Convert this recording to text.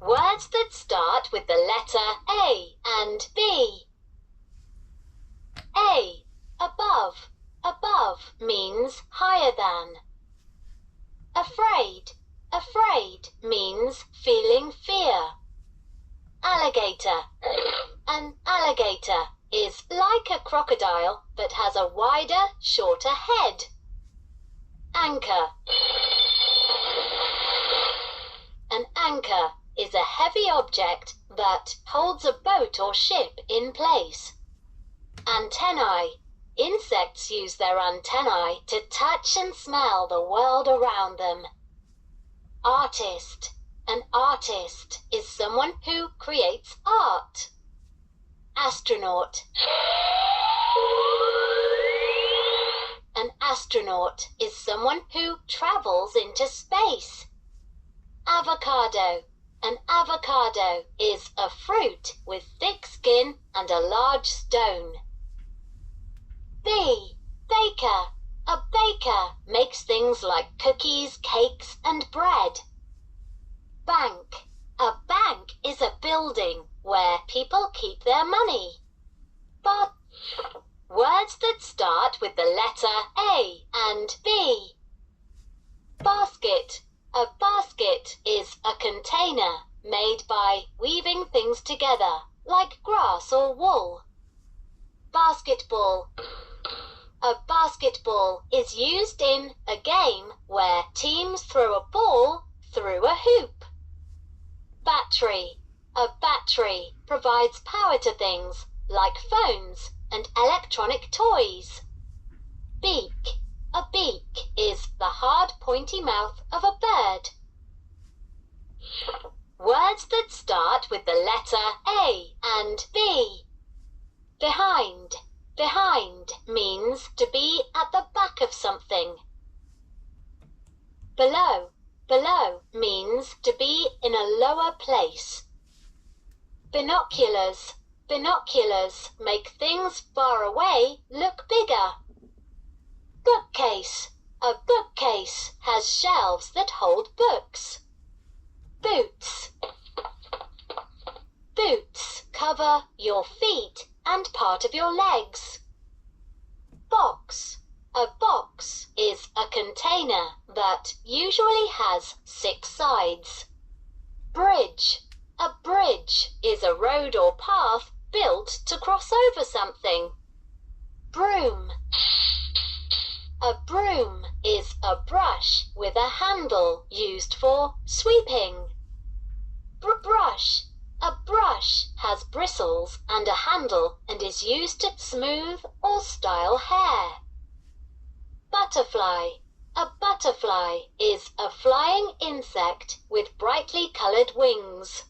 Words that start with the letter A and B. A. Above. Above means higher than. Afraid. Afraid means feeling fear. Alligator. An alligator is like a crocodile but has a wider, shorter head. Anchor. An anchor is a heavy object that holds a boat or ship in place. Antennae. Insects use their antennae to touch and smell the world around them. Artist. An artist is someone who creates art. Astronaut. An astronaut is someone who travels into space. Avocado. An avocado is a fruit with thick skin and a large stone. B. Baker. A baker makes things like cookies, cakes, and bread. Bank. A bank is a building where people keep their money. But words that start with the letter A and B. Basket. A basket is a container made by weaving things together, like grass or wool. Basketball. A basketball is used in a game where teams throw a ball through a hoop. Battery. A battery provides power to things like phones and electronic toys. Beak. A beak is the hard, pointy mouth of a bird. Words that start with the letter A and B. Behind. Behind means to be at the back of something. Below. Below means to be in a lower place. Binoculars. Binoculars make things far away look bigger. Bookcase. A bookcase has shelves that hold books. Boots. Boots cover your feet and part of your legs. Box. A box is a container that usually has 6 sides. Bridge. A bridge is a road or path built to cross over something. Broom. A broom is a brush with a handle used for sweeping. Brush. A brush has bristles and a handle and is used to smooth or style hair. Butterfly. A butterfly is a flying insect with brightly coloured wings.